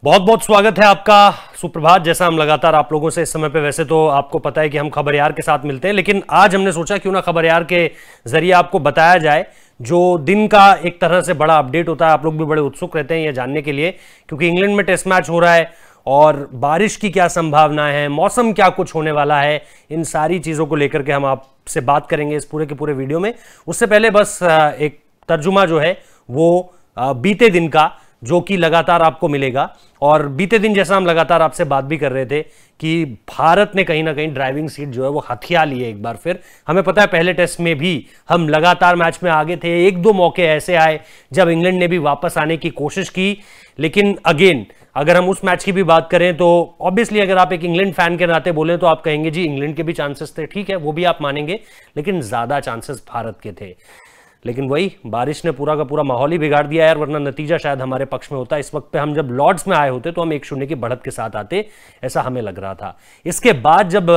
बहुत बहुत स्वागत है आपका। सुप्रभात। जैसा हम लगातार आप लोगों से इस समय पे, वैसे तो आपको पता है कि हम खबरयार के साथ मिलते हैं, लेकिन आज हमने सोचा क्यों ना खबरयार के जरिए आपको बताया जाए जो दिन का एक तरह से बड़ा अपडेट होता है। आप लोग भी बड़े उत्सुक रहते हैं ये जानने के लिए, क्योंकि इंग्लैंड में टेस्ट मैच हो रहा है और बारिश की क्या संभावना है, मौसम क्या कुछ होने वाला है, इन सारी चीज़ों को लेकर के हम आपसे बात करेंगे इस पूरे के पूरे वीडियो में। उससे पहले बस एक तर्जुमा जो है वो बीते दिन का, जो कि लगातार आपको मिलेगा। और बीते दिन जैसा हम लगातार आपसे बात भी कर रहे थे कि भारत ने कहीं ना कहीं ड्राइविंग सीट जो है वो हथिया ली है एक बार फिर। हमें पता है पहले टेस्ट में भी हम लगातार मैच में आगे थे, एक दो मौके ऐसे आए जब इंग्लैंड ने भी वापस आने की कोशिश की, लेकिन अगेन अगर हम उस मैच की भी बात करें तो ऑब्वियसली अगर आप एक इंग्लैंड फैन के नाते बोले तो आप कहेंगे जी इंग्लैंड के भी चांसेस थे, ठीक है वो भी आप मानेंगे, लेकिन ज्यादा चांसेस भारत के थे। लेकिन वही बारिश ने पूरा का पूरा माहौल ही बिगाड़ दिया यार, वरना नतीजा शायद हमारे पक्ष में होता। इस वक्त पे हम जब लॉर्ड्स में आए होते तो हम 1-0 की बढ़त के साथ आते, ऐसा हमें लग रहा था। इसके बाद जब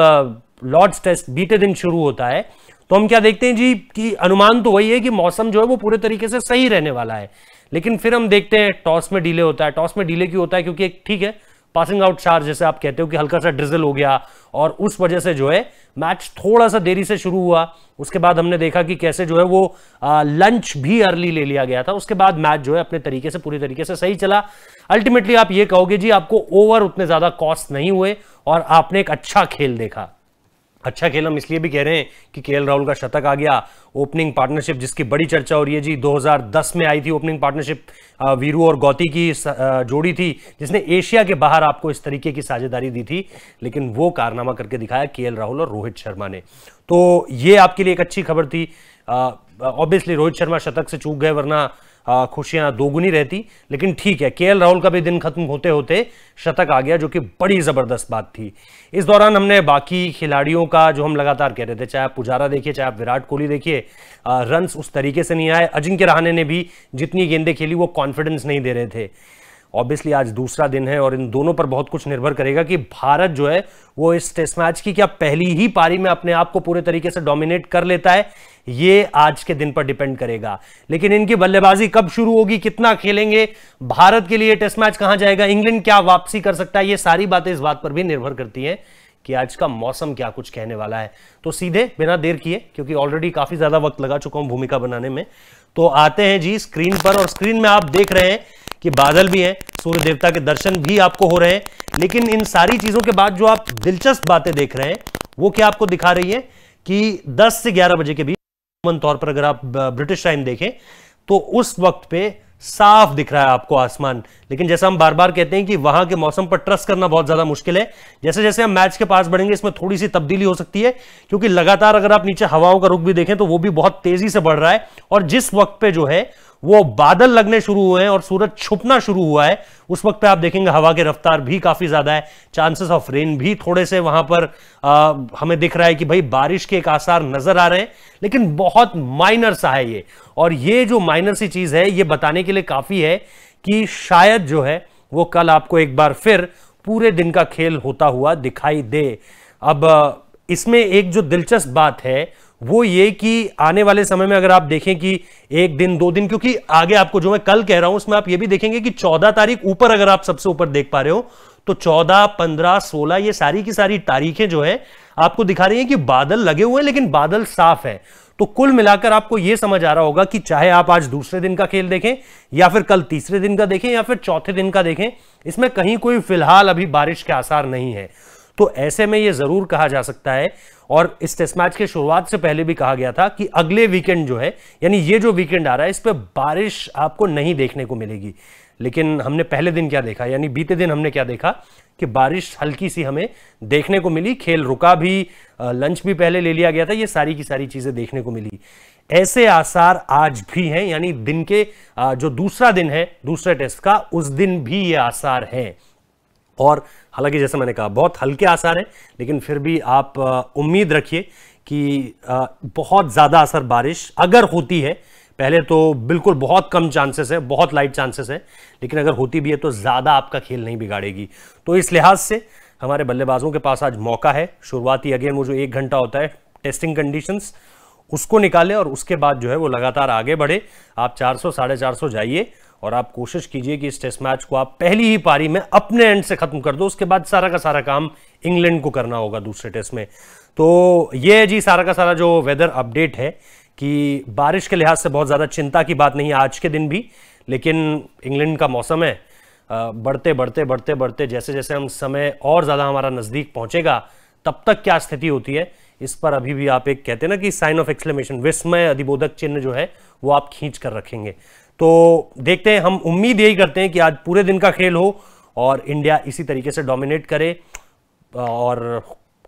लॉर्ड्स टेस्ट बीते दिन शुरू होता है तो हम क्या देखते हैं जी कि अनुमान तो वही है कि मौसम जो है वो पूरे तरीके से सही रहने वाला है, लेकिन फिर हम देखते हैं टॉस में डिले होता है। टॉस में डिले क्यों होता है? क्योंकि ठीक है पासिंग आउट चार्ज जैसे आप कहते हो कि हल्का सा ड्रिजल हो गया और उस वजह से जो है मैच थोड़ा सा देरी से शुरू हुआ। उसके बाद हमने देखा कि कैसे जो है वो लंच भी अर्ली ले लिया गया था। उसके बाद मैच जो है अपने तरीके से पूरी तरीके से सही चला। अल्टीमेटली आप ये कहोगे जी आपको ओवर उतने ज्यादा कॉस्ट नहीं हुए और आपने एक अच्छा खेल देखा। अच्छा खेल हम इसलिए भी कह रहे हैं कि केएल राहुल का शतक आ गया, ओपनिंग पार्टनरशिप जिसकी बड़ी चर्चा हो रही है जी 2010 में आई थी ओपनिंग पार्टनरशिप, वीरू और गौती की जोड़ी थी जिसने एशिया के बाहर आपको इस तरीके की साझेदारी दी थी, लेकिन वो कारनामा करके दिखाया केएल राहुल और रोहित शर्मा ने। तो ये आपके लिए एक अच्छी खबर थी। ऑब्वियसली रोहित शर्मा शतक से चूक गए, वरना खुशियां दोगुनी रहती, लेकिन ठीक है केएल राहुल का भी दिन खत्म होते होते शतक आ गया, जो कि बड़ी जबरदस्त बात थी। इस दौरान हमने बाकी खिलाड़ियों का जो हम लगातार कह रहे थे, चाहे आप पुजारा देखिए चाहे आप विराट कोहली देखिए, रन्स उस तरीके से नहीं आए। अजिंक्य रहाणे ने भी जितनी गेंदें खेली वो कॉन्फिडेंस नहीं दे रहे थे। ऑब्वियसली आज दूसरा दिन है और इन दोनों पर बहुत कुछ निर्भर करेगा कि भारत जो है वो इस टेस्ट मैच की क्या पहली ही पारी में अपने आप को पूरे तरीके से डोमिनेट कर लेता है, ये आज के दिन पर डिपेंड करेगा। लेकिन इनकी बल्लेबाजी कब शुरू होगी, कितना खेलेंगे, भारत के लिए टेस्ट मैच कहां जाएगा, इंग्लैंड क्या वापसी कर सकता है, ये सारी बातें इस बात पर भी निर्भर करती हैं कि आज का मौसम क्या कुछ कहने वाला है। तो सीधे बिना देर किए, क्योंकि ऑलरेडी काफी ज्यादा वक्त लगा चुका हूं भूमिका बनाने में, तो आते हैं जी स्क्रीन पर। और स्क्रीन में आप देख रहे हैं कि बादल भी हैं, सूर्य देवता के दर्शन भी आपको हो रहे हैं, लेकिन इन सारी चीजों के बाद जो आप दिलचस्प बातें देख रहे हैं वो क्या आपको दिखा रही है कि 10 से 11 बजे के बीच तौर पर अगर आप ब्रिटिश टाइम देखें तो उस वक्त पे साफ दिख रहा है आपको आसमान। लेकिन जैसा हम बार बार कहते हैं कि वहां के मौसम पर ट्रस्ट करना बहुत ज्यादा मुश्किल है। जैसे जैसे हम मैच के पास बढ़ेंगे इसमें थोड़ी सी तब्दीली हो सकती है, क्योंकि लगातार अगर आप नीचे हवाओं का रुख भी देखें तो वो भी बहुत तेजी से बढ़ रहा है। और जिस वक्त पे जो है वो बादल लगने शुरू हुए हैं और सूरज छुपना शुरू हुआ है, उस वक्त पे आप देखेंगे हवा की रफ्तार भी काफी ज्यादा है, चांसेस ऑफ रेन भी थोड़े से वहां पर हमें दिख रहा है कि भाई बारिश के एक आसार नजर आ रहे हैं, लेकिन बहुत माइनर सा है ये। और ये जो माइनर सी चीज है ये बताने के लिए काफी है कि शायद जो है वो कल आपको एक बार फिर पूरे दिन का खेल होता हुआ दिखाई दे। अब इसमें एक जो दिलचस्प बात है वो ये कि आने वाले समय में अगर आप देखें कि एक दिन दो दिन, क्योंकि आगे आपको जो मैं कल कह रहा हूं उसमें आप ये भी देखेंगे कि 14 तारीख ऊपर, अगर आप सबसे ऊपर देख पा रहे हो तो 14, 15, 16 ये सारी की सारी तारीखें जो है आपको दिखा रही हैं कि बादल लगे हुए हैं, लेकिन बादल साफ है। तो कुल मिलाकर आपको यह समझ आ रहा होगा कि चाहे आप आज दूसरे दिन का खेल देखें या फिर कल तीसरे दिन का देखें या फिर चौथे दिन का देखें, इसमें कहीं कोई फिलहाल अभी बारिश के आसार नहीं है। तो ऐसे में यह जरूर कहा जा सकता है, और इस टेस्ट मैच के शुरुआत से पहले भी कहा गया था कि अगले वीकेंड जो है, यानी ये जो वीकेंड आ रहा है, इस पे बारिश आपको नहीं देखने को मिलेगी। लेकिन हमने पहले दिन क्या देखा, यानी बीते दिन हमने क्या देखा कि बारिश हल्की सी हमें देखने को मिली, खेल रुका भी, लंच भी पहले ले लिया गया था, ये सारी की सारी चीजें देखने को मिली। ऐसे आसार आज भी हैं, यानी दिन के जो दूसरा दिन है दूसरे टेस्ट का, उस दिन भी ये आसार हैं। और हालांकि जैसा मैंने कहा बहुत हल्के आसार हैं, लेकिन फिर भी आप उम्मीद रखिए कि बहुत ज्यादा असर बारिश अगर होती है, पहले तो बिल्कुल बहुत कम चांसेस है, बहुत लाइट चांसेस है, लेकिन अगर होती भी है तो ज्यादा आपका खेल नहीं बिगाड़ेगी। तो इस लिहाज से हमारे बल्लेबाजों के पास आज मौका है। शुरुआती अगेन वो जो 1 घंटा होता है टेस्टिंग कंडीशंस, उसको निकाले और उसके बाद जो है वो लगातार आगे बढ़े। आप 400 450 जाइए और आप कोशिश कीजिए कि इस टेस्ट मैच को आप पहली ही पारी में अपने एंड से खत्म कर दो, उसके बाद सारा का सारा काम इंग्लैंड को करना होगा दूसरे टेस्ट में। तो ये जी सारा का सारा जो वेदर अपडेट है कि बारिश के लिहाज से बहुत ज़्यादा चिंता की बात नहीं है आज के दिन भी, लेकिन इंग्लैंड का मौसम है बढ़ते बढ़ते बढ़ते बढ़ते जैसे जैसे हम समय और ज़्यादा हमारा नज़दीक पहुंचेगा तब तक क्या स्थिति होती है इस पर अभी भी आप एक कहते हैं ना कि साइन ऑफ एक्सक्लेमेशन, विस्मय अधिबोधक चिन्ह जो है वो आप खींच कर रखेंगे। तो देखते हैं, हम उम्मीद यही करते हैं कि आज पूरे दिन का खेल हो और इंडिया इसी तरीके से डोमिनेट करे और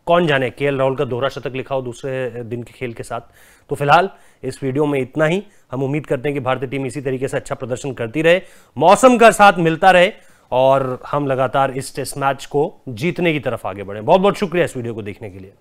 कौन जाने केएल राहुल का दोहरा शतक लिखा हो दूसरे दिन के खेल के साथ। तो फिलहाल इस वीडियो में इतना ही। हम उम्मीद करते हैं कि भारतीय टीम इसी तरीके से अच्छा प्रदर्शन करती रहे, मौसम का साथ मिलता रहे और हम लगातार इस टेस्ट मैच को जीतने की तरफ आगे बढ़े। बहुत बहुत शुक्रिया इस वीडियो को देखने के लिए।